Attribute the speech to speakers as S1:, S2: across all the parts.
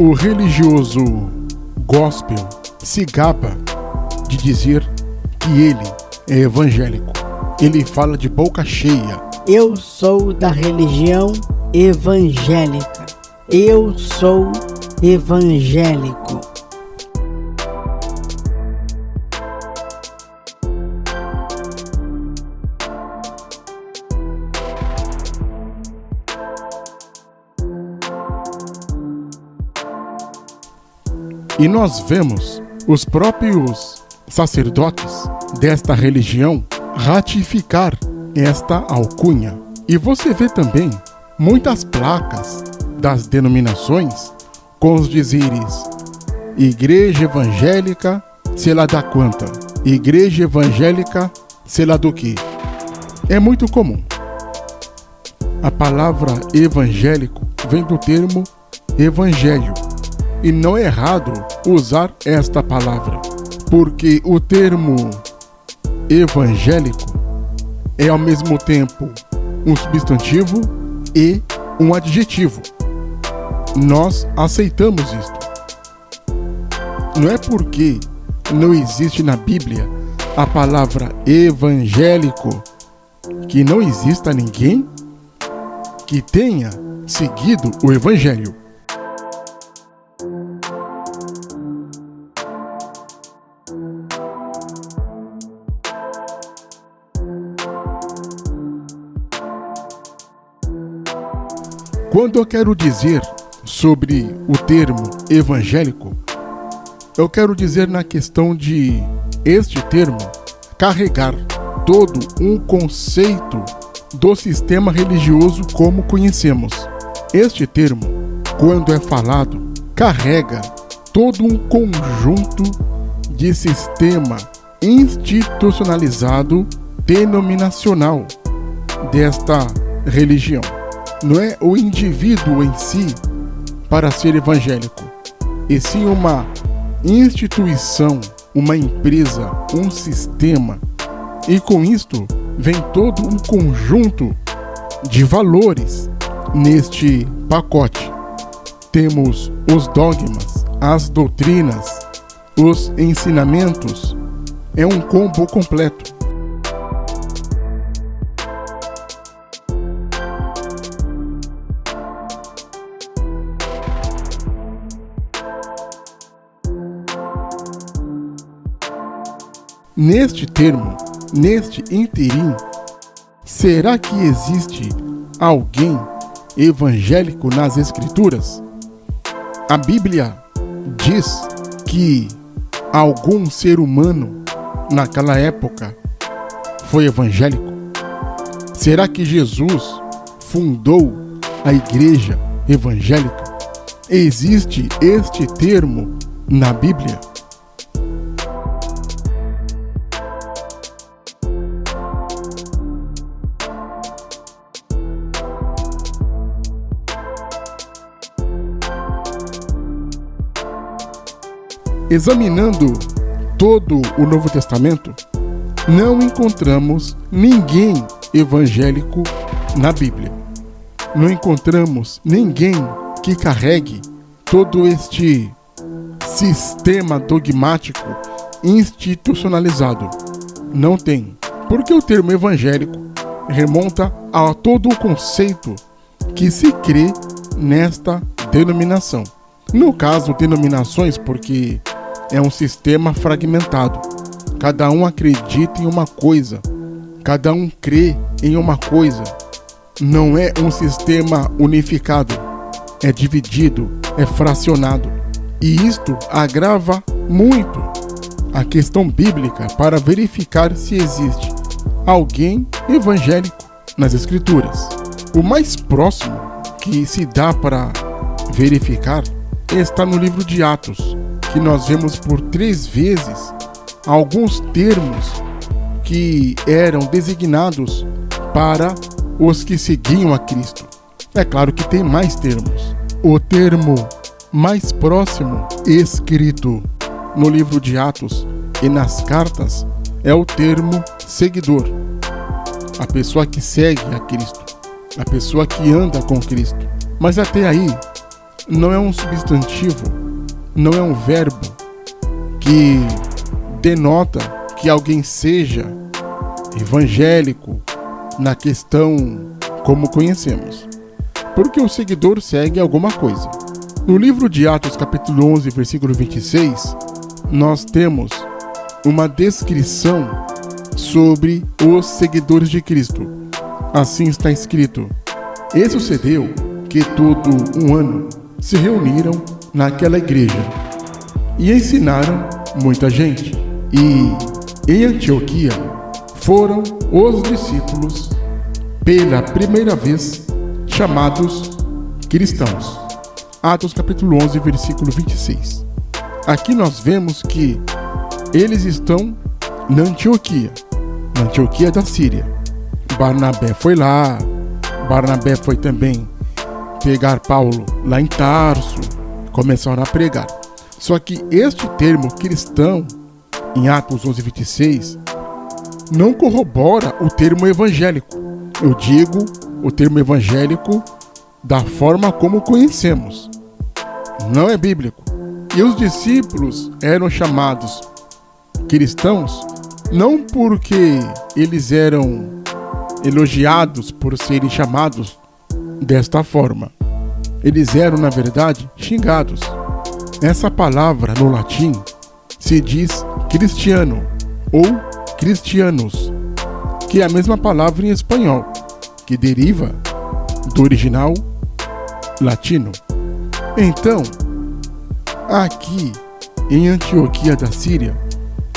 S1: O religioso gospel se gaba de dizer que ele é evangélico. Ele fala de boca cheia:
S2: eu sou da religião evangélica. Eu sou evangélico.
S1: E nós vemos os próprios sacerdotes desta religião ratificar esta alcunha. E você vê também muitas placas das denominações com os dizeres: Igreja Evangélica, sei lá da quanta, Igreja Evangélica, sei lá do que. É muito comum. A palavra evangélico vem do termo evangelho. E não é errado usar esta palavra, porque o termo evangélico é ao mesmo tempo um substantivo e um adjetivo. Nós aceitamos isto. Não é porque não existe na Bíblia a palavra evangélico que não exista ninguém que tenha seguido o evangelho. Quando eu quero dizer sobre o termo evangélico, eu quero dizer na questão de este termo carregar todo um conceito do sistema religioso como conhecemos. Este termo, quando é falado, carrega todo um conjunto de sistema institucionalizado denominacional desta religião. Não é o indivíduo em si para ser evangélico, e sim uma instituição, uma empresa, um sistema. E com isto vem todo um conjunto de valores neste pacote. Temos os dogmas, as doutrinas, os ensinamentos. É um combo completo. Neste termo, neste interim, será que existe alguém evangélico nas Escrituras? A Bíblia diz que algum ser humano naquela época foi evangélico. Será que Jesus fundou a igreja evangélica? Existe este termo na Bíblia? Examinando todo o Novo Testamento, não encontramos ninguém evangélico na Bíblia. Não encontramos ninguém que carregue todo este sistema dogmático institucionalizado. Não tem. Porque o termo evangélico remonta a todo o conceito que se crê nesta denominação. No caso, denominações, porque é um sistema fragmentado. Cada um acredita em uma coisa. Cada um crê em uma coisa. Não é um sistema unificado. É dividido, é fracionado. E isto agrava muito a questão bíblica para verificar se existe alguém evangélico nas Escrituras. O mais próximo que se dá para verificar está no livro de Atos, que nós vemos por 3 vezes alguns termos que eram designados para os que seguiam a Cristo. É claro que tem mais termos. O termo mais próximo escrito no livro de Atos e nas cartas é o termo seguidor. A pessoa que segue a Cristo, a pessoa que anda com Cristo. Mas até aí não é um substantivo, não é um verbo que denota que alguém seja evangélico na questão como conhecemos. Porque o seguidor segue alguma coisa. No livro de Atos, capítulo 11, versículo 26, nós temos uma descrição sobre os seguidores de Cristo. Assim está escrito: e sucedeu que todo um ano se reuniram naquela igreja e ensinaram muita gente. E em Antioquia foram os discípulos pela primeira vez chamados cristãos. Atos capítulo 11, versículo 26. Aqui nós vemos que eles estão na Antioquia da Síria. Barnabé foi lá, Barnabé foi também pegar Paulo lá em Tarso, começaram a pregar. Só que este termo cristão, em Atos 11, 26, não corrobora o termo evangélico. Eu digo o termo evangélico da forma como conhecemos. Não é bíblico. E os discípulos eram chamados cristãos não porque eles eram elogiados por serem chamados desta forma. Eles eram, na verdade, xingados. Essa palavra no latim se diz cristiano ou cristianos, que é a mesma palavra em espanhol, que deriva do original latino. Então, aqui em Antioquia da Síria,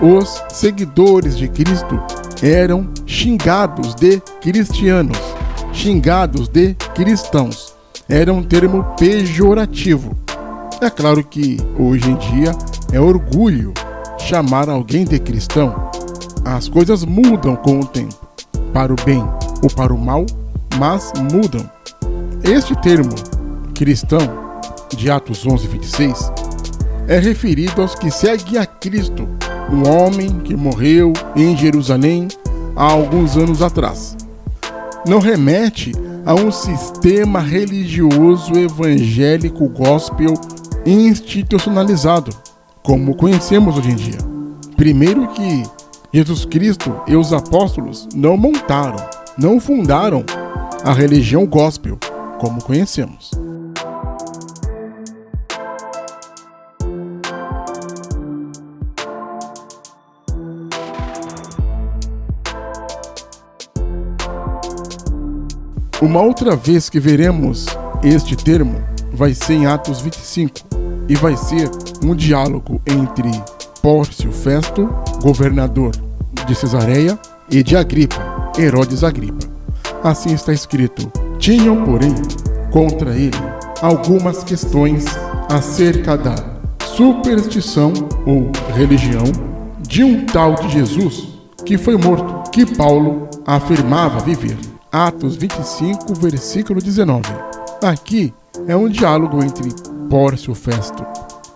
S1: os seguidores de Cristo eram xingados de cristianos, xingados de cristãos. Era um termo pejorativo. É claro que hoje em dia é orgulho chamar alguém de cristão. As coisas mudam com o tempo, para o bem ou para o mal, mas mudam. Este termo cristão de Atos 11, 26 é referido aos que seguem a Cristo, um homem que morreu em Jerusalém há alguns anos atrás. Não remete a um sistema religioso evangélico gospel institucionalizado, como conhecemos hoje em dia. Primeiro que Jesus Cristo e os apóstolos não montaram, não fundaram a religião gospel, como conhecemos. Uma outra vez que veremos este termo vai ser em Atos 25 e vai ser um diálogo entre Pórcio Festo, governador de Cesareia, e de Agripa, Herodes Agripa. Assim está escrito: tinham, porém, contra ele algumas questões acerca da superstição ou religião de um tal de Jesus que foi morto, que Paulo afirmava viver. Atos 25, versículo 19. Aqui é um diálogo entre Pórcio Festo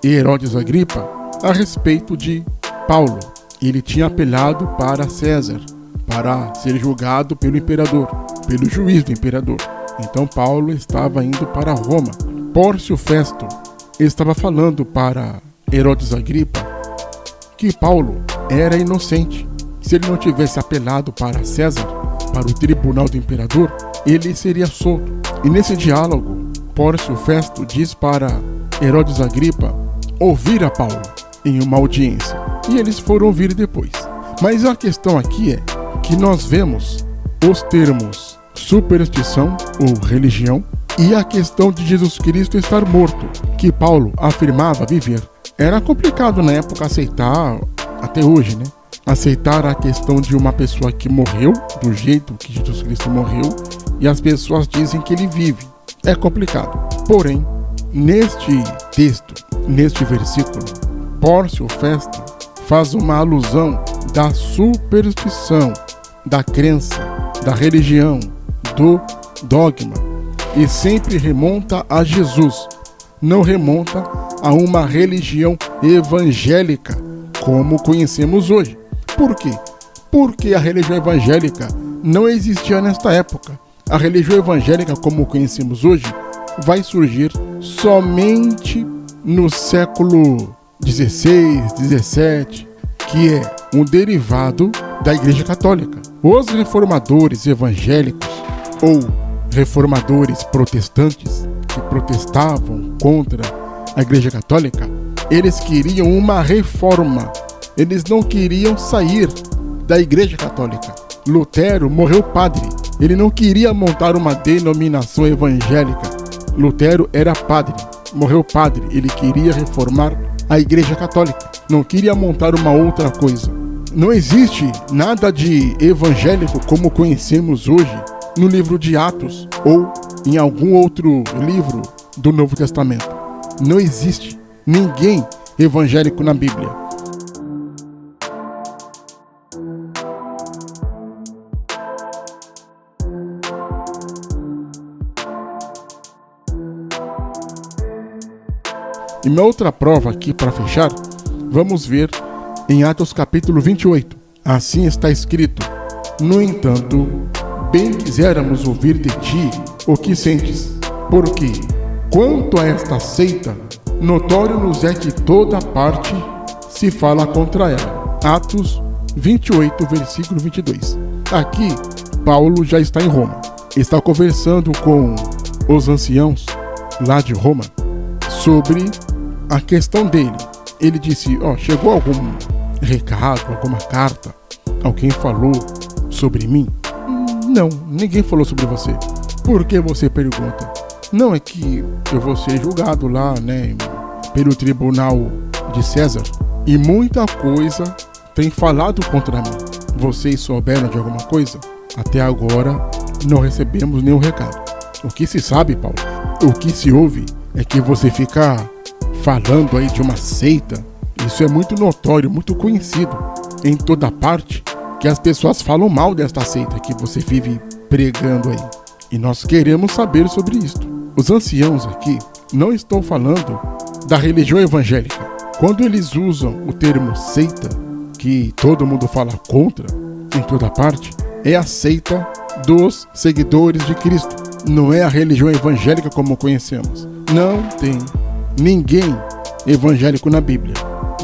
S1: e Herodes Agripa a respeito de Paulo. Ele tinha apelado para César, para ser julgado pelo imperador, pelo juiz do imperador. Então Paulo estava indo para Roma. Pórcio Festo estava falando para Herodes Agripa que Paulo era inocente. Se ele não tivesse apelado para César, para o tribunal do imperador, ele seria solto. E nesse diálogo, Pórcio Festo diz para Herodes Agripa ouvir a Paulo em uma audiência. E eles foram ouvir depois. Mas a questão aqui é que nós vemos os termos superstição ou religião e a questão de Jesus Cristo estar morto, que Paulo afirmava viver. Era complicado na época aceitar, até hoje, né? Aceitar a questão de uma pessoa que morreu, do jeito que Jesus Cristo morreu, e as pessoas dizem que ele vive. É complicado. Porém, neste texto, neste versículo, Pórcio Festo faz uma alusão da superstição, da crença, da religião, do dogma, e sempre remonta a Jesus. não remonta a uma religião evangélica como conhecemos hoje. Por quê? Porque a religião evangélica não existia nesta época. A religião evangélica como conhecemos hoje vai surgir somente no século XVI, XVII, que é um derivado da Igreja Católica. Os reformadores evangélicos ou reformadores protestantes que protestavam contra a Igreja Católica, eles queriam uma reforma. Eles não queriam sair da Igreja Católica. Lutero morreu padre. Ele não queria montar uma denominação evangélica. Lutero era padre, morreu padre. Ele queria reformar a Igreja Católica. Não queria montar uma outra coisa. Não existe nada de evangélico como conhecemos hoje no livro de Atos ou em algum outro livro do Novo Testamento. Não existe ninguém evangélico na Bíblia. E uma outra prova aqui para fechar, vamos ver em Atos capítulo 28. Assim está escrito: no entanto, bem quiséramos ouvir de ti o que sentes, porque, quanto a esta seita, notório nos é que toda parte se fala contra ela. Atos 28, versículo 22. Aqui, Paulo já está em Roma. Está conversando com os anciãos lá de Roma sobre a questão dele. Ele disse: chegou algum recado, alguma carta? Alguém falou sobre mim? Não, ninguém falou sobre você. Por que você pergunta? Não, é que eu vou ser julgado lá, pelo tribunal de César. E muita coisa tem falado contra mim. Vocês souberam de alguma coisa? Até agora não recebemos nenhum recado. O que se sabe, Paulo? O que se ouve é que você fica falando aí de uma seita. Isso é muito notório, muito conhecido em toda parte, que as pessoas falam mal desta seita que você vive pregando aí. E nós queremos saber sobre isto. Os anciãos aqui não estão falando da religião evangélica. Quando eles usam o termo seita, que todo mundo fala contra em toda parte, é a seita dos seguidores de Cristo. Não é a religião evangélica como conhecemos. Não tem ninguém evangélico na Bíblia.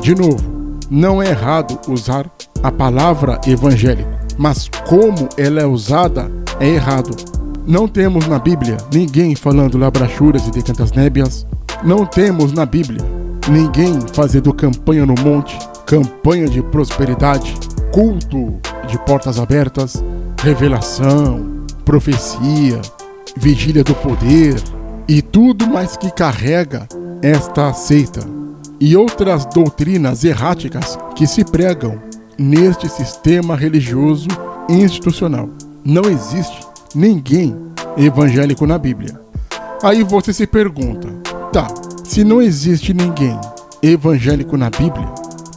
S1: De novo, não é errado usar a palavra evangélico, mas como ela é usada é errado. Não temos na Bíblia ninguém falando labrachuras e decantas nébias. Não temos na Bíblia ninguém fazendo campanha no monte, campanha de prosperidade, culto de portas abertas, revelação, profecia, vigília do poder e tudo mais que carrega esta seita e outras doutrinas erráticas que se pregam neste sistema religioso institucional. Não existe ninguém evangélico na Bíblia. Aí você se pergunta, se não existe ninguém evangélico na Bíblia,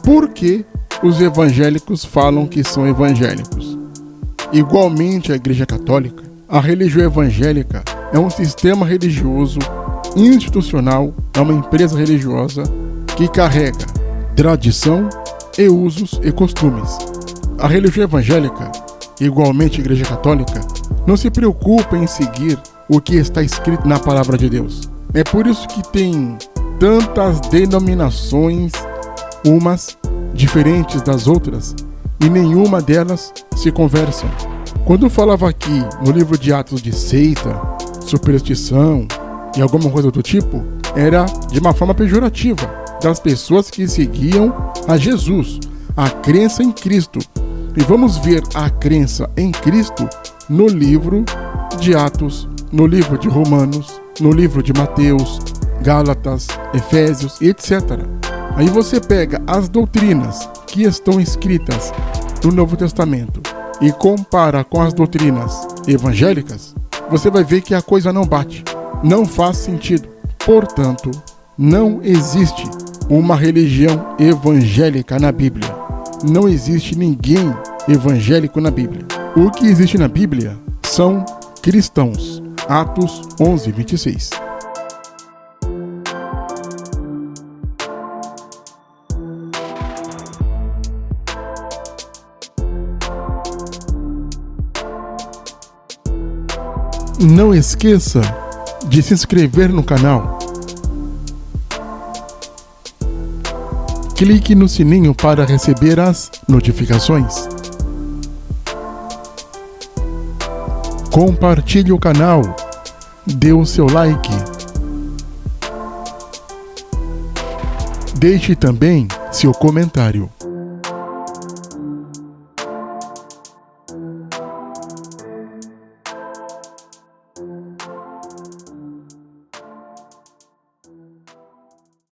S1: por que os evangélicos falam que são evangélicos? Igualmente a Igreja Católica, a religião evangélica é um sistema religioso institucional, é uma empresa religiosa que carrega tradição e usos e costumes. A religião evangélica, igualmente a Igreja Católica, não se preocupa em seguir o que está escrito na Palavra de Deus. É por isso que tem tantas denominações, umas diferentes das outras, e nenhuma delas se conversam. Quando eu falava aqui no livro de Atos de seita, superstição e alguma coisa do tipo, era de uma forma pejorativa das pessoas que seguiam a Jesus, a crença em Cristo. E vamos ver a crença em Cristo no livro de Atos, no livro de Romanos, no livro de Mateus, Gálatas, Efésios, etc. Aí você pega as doutrinas que estão escritas no Novo Testamento e compara com as doutrinas evangélicas, você vai ver que a coisa não bate, não faz sentido. Portanto, não existe uma religião evangélica na Bíblia. Não existe ninguém evangélico na Bíblia. O que existe na Bíblia são cristãos. Atos 11, 26. Não esqueça de se inscrever no canal. Clique no sininho para receber as notificações. Compartilhe o canal. Dê o seu like. Deixe também seu comentário.